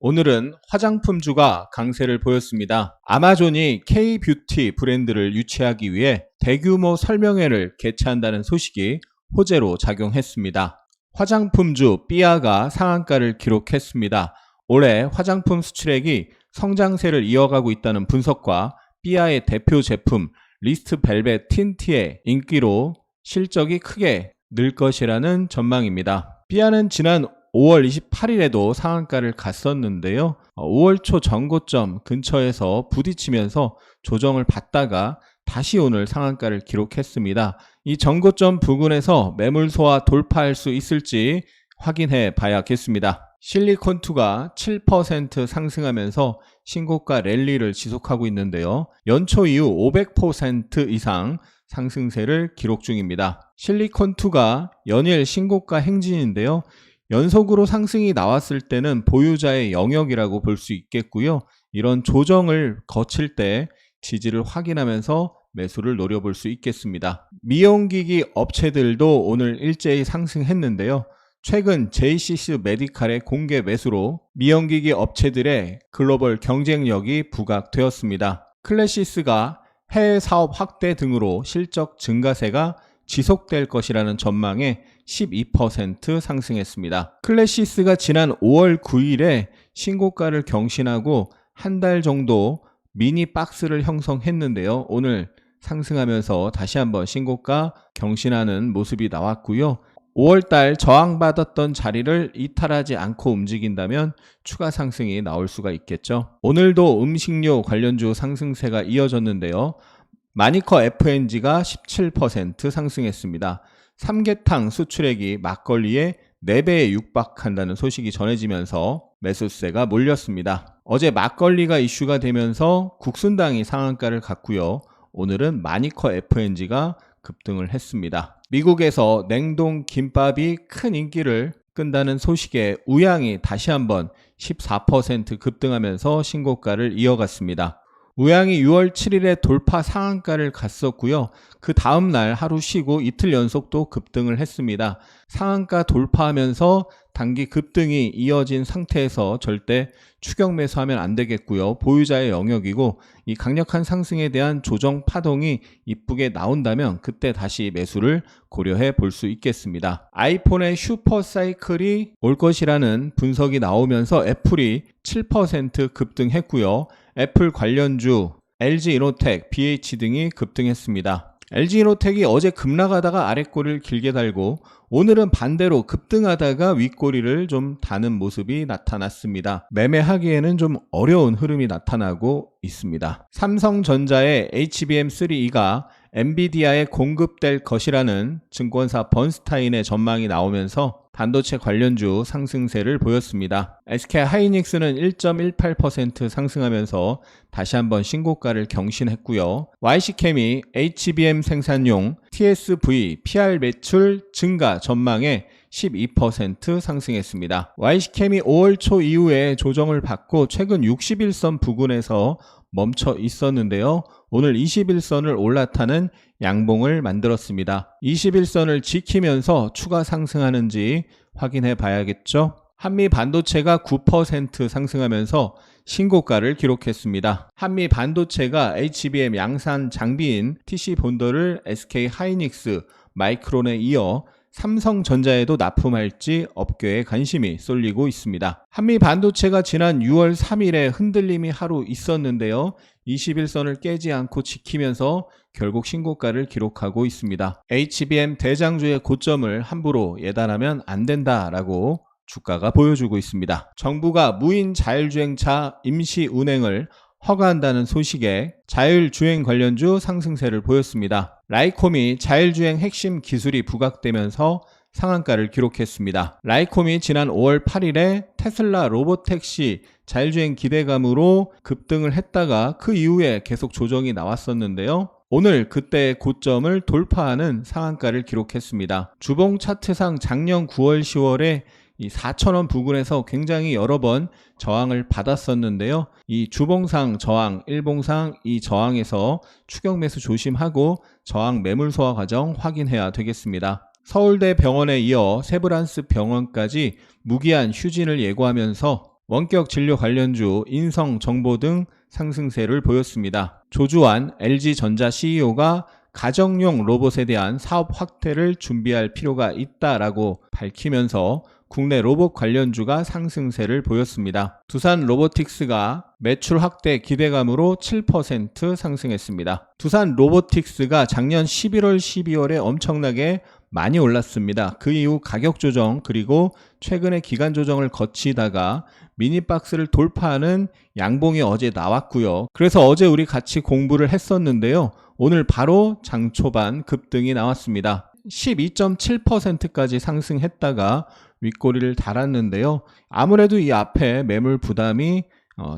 오늘은 화장품주가 강세를 보였습니다. 아마존이 K-뷰티 브랜드를 유치하기 위해 대규모 설명회를 개최한다는 소식이 호재로 작용했습니다. 화장품주 삐아가 상한가를 기록했습니다. 올해 화장품 수출액이 성장세를 이어가고 있다는 분석과 삐아의 대표 제품 리스트 벨벳 틴트의 인기로 실적이 크게 늘 것이라는 전망입니다. 삐아는 지난 5월 28일에도 상한가를 갔었는데요. 5월 초 전고점 근처에서 부딪히면서 조정을 받다가 다시 오늘 상한가를 기록했습니다. 이 전고점 부근에서 매물 소화 돌파할 수 있을지 확인해 봐야겠습니다. 실리콘2가 7% 상승하면서 신고가 랠리를 지속하고 있는데요. 연초 이후 500% 이상 상승세를 기록 중입니다. 실리콘2가 연일 신고가 행진인데요. 연속으로 상승이 나왔을 때는 보유자의 영역이라고 볼 수 있겠고요. 이런 조정을 거칠 때 지지를 확인하면서 매수를 노려볼 수 있겠습니다. 미용기기 업체들도 오늘 일제히 상승했는데요. 최근 JCC 메디칼의 공개 매수로 미용기기 업체들의 글로벌 경쟁력이 부각되었습니다. 클래시스가 해외 사업 확대 등으로 실적 증가세가 지속될 것이라는 전망에 12% 상승했습니다. 클래시스가 지난 5월 9일에 신고가를 경신하고 한 달 정도 미니 박스를 형성했는데요. 오늘 상승하면서 다시 한번 신고가 경신하는 모습이 나왔고요. 5월달 저항받았던 자리를 이탈하지 않고 움직인다면 추가 상승이 나올 수가 있겠죠. 오늘도 음식료 관련주 상승세가 이어졌는데요. 마니커 F&G가 17% 상승했습니다. 삼계탕 수출액이 막걸리의 4배에 육박한다는 소식이 전해지면서 매수세가 몰렸습니다. 어제 막걸리가 이슈가 되면서 국순당이 상한가를 갔고요. 오늘은 마니커 F&G가 급등을 했습니다. 미국에서 냉동 김밥이 큰 인기를 끈다는 소식에 우양이 다시 한번 14% 급등하면서 신고가를 이어갔습니다. 우양이 6월 7일에 돌파 상한가를 갔었고요. 그 다음날 하루 쉬고 이틀 연속 또 급등을 했습니다. 상한가 돌파하면서 단기 급등이 이어진 상태에서 절대 추격 매수하면 안 되겠고요. 보유자의 영역이고 이 강력한 상승에 대한 조정 파동이 이쁘게 나온다면 그때 다시 매수를 고려해 볼 수 있겠습니다. 아이폰의 슈퍼 사이클이 올 것이라는 분석이 나오면서 애플이 7% 급등했고요. 애플 관련주 LG이노텍, BH 등이 급등했습니다. LG이노텍이 어제 급락하다가 아랫꼬리를 길게 달고 오늘은 반대로 급등하다가 윗꼬리를 좀 다는 모습이 나타났습니다. 매매하기에는 좀 어려운 흐름이 나타나고 있습니다. 삼성전자의 HBM3E가 엔비디아에 공급될 것이라는 증권사 번스타인의 전망이 나오면서 반도체 관련주 상승세를 보였습니다. SK하이닉스는 1.18% 상승하면서 다시 한번 신고가를 경신했고요. YC캠이 HBM 생산용 TSV PR 매출 증가 전망에 12% 상승했습니다. YC캠이 5월 초 이후에 조정을 받고 최근 61선 부근에서 멈춰 있었는데요. 오늘 21선을 올라타는 양봉을 만들었습니다. 21선을 지키면서 추가 상승하는지 확인해 봐야겠죠. 한미 반도체가 9% 상승하면서 신고가를 기록했습니다. 한미 반도체가 HBM 양산 장비인 TC 본더를 SK하이닉스, 마이크론에 이어 삼성전자에도 납품할지 업계에 관심이 쏠리고 있습니다. 한미 반도체가 지난 6월 3일에 흔들림이 하루 있었는데요. 21선을 깨지 않고 지키면서 결국 신고가를 기록하고 있습니다. HBM 대장주의 고점을 함부로 예단하면 안 된다라고 주가가 보여주고 있습니다. 정부가 무인 자율주행차 임시 운행을 허가한다는 소식에 자율주행 관련주 상승세를 보였습니다. 라이콤이 자율주행 핵심 기술이 부각되면서 상한가를 기록했습니다. 라이콤이 지난 5월 8일에 테슬라 로보택시 자율주행 기대감으로 급등을 했다가 그 이후에 계속 조정이 나왔었는데요. 오늘 그때의 고점을 돌파하는 상한가를 기록했습니다. 주봉 차트상 작년 9월 10월에 이 4,000원 부근에서 굉장히 여러 번 저항을 받았었는데요. 이 주봉상 저항, 일봉상 이 저항에서 추격 매수 조심하고 저항 매물 소화 과정 확인해야 되겠습니다. 서울대 병원에 이어 세브란스 병원까지 무기한 휴진을 예고하면서 원격 진료 관련주, 인성정보 등 상승세를 보였습니다. 조주환 LG전자 CEO가 가정용 로봇에 대한 사업 확대를 준비할 필요가 있다라고 밝히면서 국내 로봇 관련주가 상승세를 보였습니다. 두산 로보틱스가 매출 확대 기대감으로 7% 상승했습니다. 두산 로보틱스가 작년 11월, 12월에 엄청나게 많이 올랐습니다. 그 이후 가격 조정 그리고 최근에 기간 조정을 거치다가 미니박스를 돌파하는 양봉이 어제 나왔고요. 그래서 어제 우리 같이 공부를 했었는데요. 오늘 바로 장 초반 급등이 나왔습니다. 12.7%까지 상승했다가 윗꼬리를 달았는데요. 아무래도 이 앞에 매물 부담이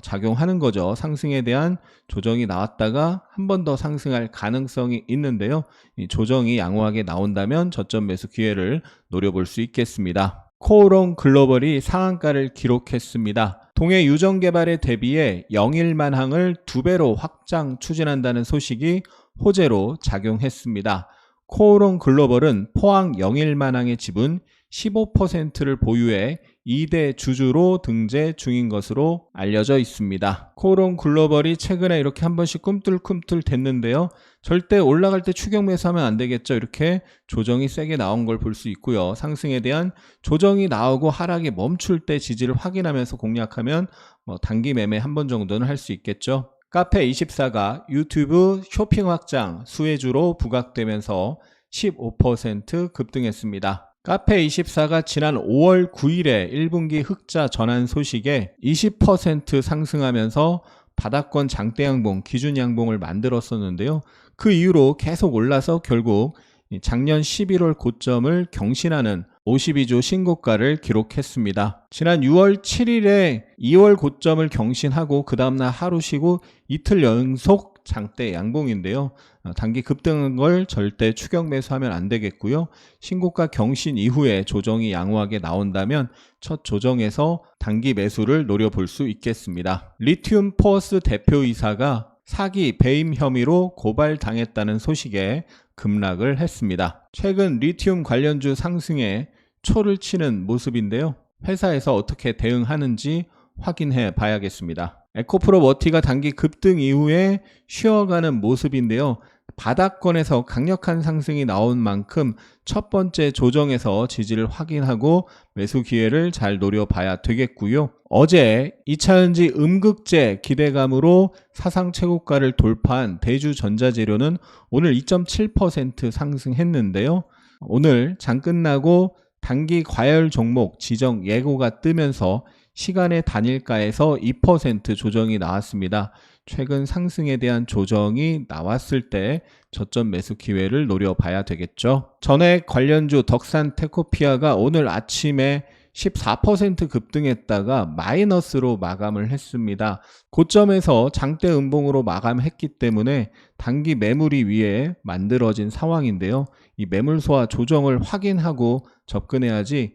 작용하는 거죠. 상승에 대한 조정이 나왔다가 한 번 더 상승할 가능성이 있는데요. 이 조정이 양호하게 나온다면 저점 매수 기회를 노려볼 수 있겠습니다. 코오롱 글로벌이 상한가를 기록했습니다. 동해 유전 개발에 대비해 영일만항을 2배로 확장 추진한다는 소식이 호재로 작용했습니다. 코오롱 글로벌은 포항 영일만항의 지분 15%를 보유해 2대 주주로 등재 중인 것으로 알려져 있습니다. 코오롱 글로벌이 최근에 이렇게 한 번씩 꿈틀꿈틀 됐는데요. 절대 올라갈 때 추격 매수하면 안 되겠죠. 이렇게 조정이 세게 나온 걸 볼 수 있고요. 상승에 대한 조정이 나오고 하락이 멈출 때 지지를 확인하면서 공략하면 단기 매매 한 번 정도는 할 수 있겠죠. 카페24가 유튜브 쇼핑 확장 수혜주로 부각되면서 15% 급등했습니다. 카페24가 지난 5월 9일에 1분기 흑자 전환 소식에 20% 상승하면서 바닥권 장대 양봉, 기준 양봉을 만들었었는데요. 그 이후로 계속 올라서 결국 작년 11월 고점을 경신하는 52조 신고가를 기록했습니다. 지난 6월 7일에 2월 고점을 경신하고 그 다음날 하루 쉬고 이틀 연속 장대 양봉인데요. 단기 급등한 걸 절대 추격 매수하면 안 되겠고요. 신고가 경신 이후에 조정이 양호하게 나온다면 첫 조정에서 단기 매수를 노려볼 수 있겠습니다. 리튬 포어스 대표이사가 사기 배임 혐의로 고발당했다는 소식에 급락을 했습니다. 최근 리튬 관련주 상승에 초를 치는 모습인데요. 회사에서 어떻게 대응하는지 확인해 봐야겠습니다. 에코프로 머티가 단기 급등 이후에 쉬어가는 모습인데요. 바닥권에서 강력한 상승이 나온 만큼 첫 번째 조정에서 지지를 확인하고 매수 기회를 잘 노려봐야 되겠고요. 어제 2차전지 음극재 기대감으로 사상 최고가를 돌파한 대주전자재료는 오늘 2.7% 상승했는데요. 오늘 장 끝나고 단기 과열 종목 지정 예고가 뜨면서 시간의 단일가에서 2% 조정이 나왔습니다. 최근 상승에 대한 조정이 나왔을 때 저점 매수 기회를 노려봐야 되겠죠. 전액 관련주 덕산 테코피아가 오늘 아침에 14% 급등했다가 마이너스로 마감을 했습니다. 고점에서 장대 음봉으로 마감했기 때문에 단기 매물이 위에 만들어진 상황인데요. 이 매물 소화 조정을 확인하고 접근해야지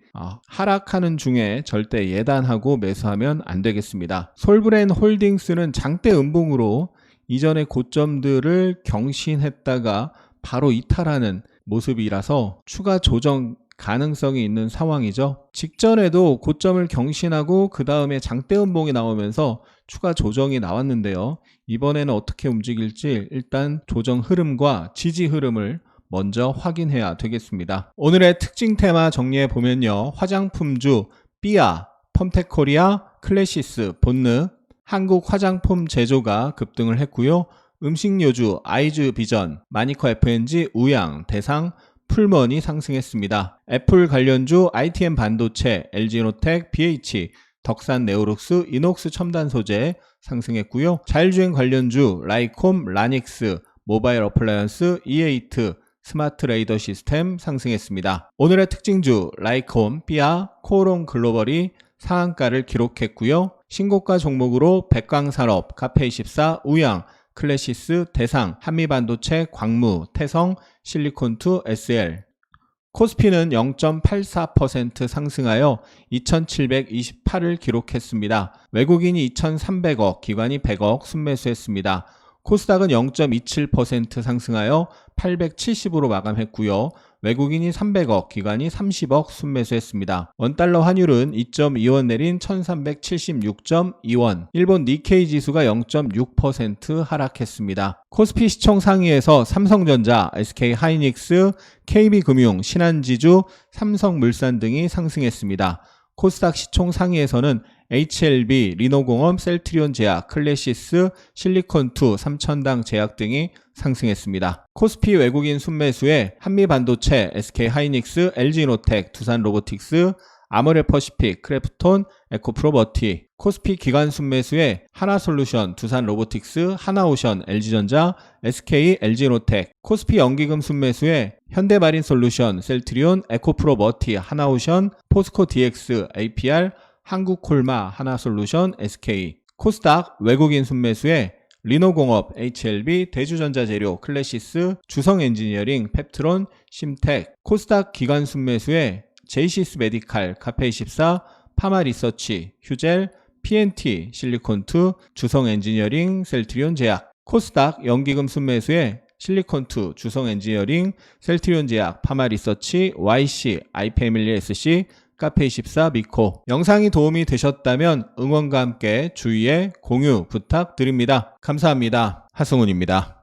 하락하는 중에 절대 예단하고 매수하면 안 되겠습니다. 솔브랜 홀딩스는 장대 음봉으로 이전의 고점들을 경신했다가 바로 이탈하는 모습이라서 추가 조정 가능성이 있는 상황이죠. 직전에도 고점을 경신하고 그 다음에 장대 음봉이 나오면서 추가 조정이 나왔는데요. 이번에는 어떻게 움직일지 일단 조정 흐름과 지지 흐름을 먼저 확인해야 되겠습니다. 오늘의 특징 테마 정리해 보면요. 화장품주 삐아, 펌텍코리아, 클래시스, 본느, 한국 화장품 제조가 급등을 했고요. 음식료주 아이즈 비전, 마니커 FNG, 우양, 대상, 풀먼이 상승했습니다. 애플 관련주 ITM 반도체, LG노텍, BH, 덕산 네오룩스, 이녹스 첨단 소재 상승했고요. 자율주행 관련주 라이콤, 라닉스, 모바일 어플라이언스, E8, 스마트 레이더 시스템 상승했습니다. 오늘의 특징주 라이콤, 삐아, 코오롱 글로벌이 상한가를 기록했고요. 신고가 종목으로 백광산업, 카페24, 우양, 클래시스, 대상, 한미반도체, 광무, 태성, 실리콘2, SL. 코스피는 0.84% 상승하여 2728을 기록했습니다. 외국인이 2300억, 기관이 100억 순매수했습니다. 코스닥은 0.27% 상승하여 870으로 마감했고요. 외국인이 300억, 기관이 30억 순매수했습니다. 원달러 환율은 2.2원 내린 1376.2원. 일본 니케이 지수가 0.6% 하락했습니다. 코스피 시총 상위에서 삼성전자, SK하이닉스, KB금융, 신한지주, 삼성물산 등이 상승했습니다. 코스닥 시총 상위에서는 HLB, 리노공업, 셀트리온 제약, 클래시스, 실리콘2, 삼천당 제약 등이 상승했습니다. 코스피 외국인 순매수에 한미반도체, SK하이닉스, LG노텍, 두산로보틱스, 아모레퍼시픽, 크래프톤, 에코프로버티. 코스피 기관 순매수에 하나솔루션, 두산로보틱스, 하나오션, LG전자, SK, LG노텍. 코스피 연기금 순매수에 현대마린솔루션, 셀트리온, 에코프로버티, 하나오션, 포스코DX, APR, 한국콜마, 하나솔루션, SK. 코스닥 외국인 순매수에 리노공업, HLB, 대주전자재료, 클래시스, 주성엔지니어링, 펩트론, 심텍. 코스닥 기관 순매수에 제이시스 메디칼, 카페24, 파마리서치, 휴젤, PNT, 실리콘2, 주성엔지니어링, 셀트리온 제약. 코스닥 연기금 순매수에 실리콘2, 주성엔지니어링, 셀트리온 제약, 파마리서치, YC, 아이패밀리 SC, 카페24, 미코. 영상이 도움이 되셨다면 응원과 함께 주위에 공유 부탁드립니다. 감사합니다. 하승훈입니다.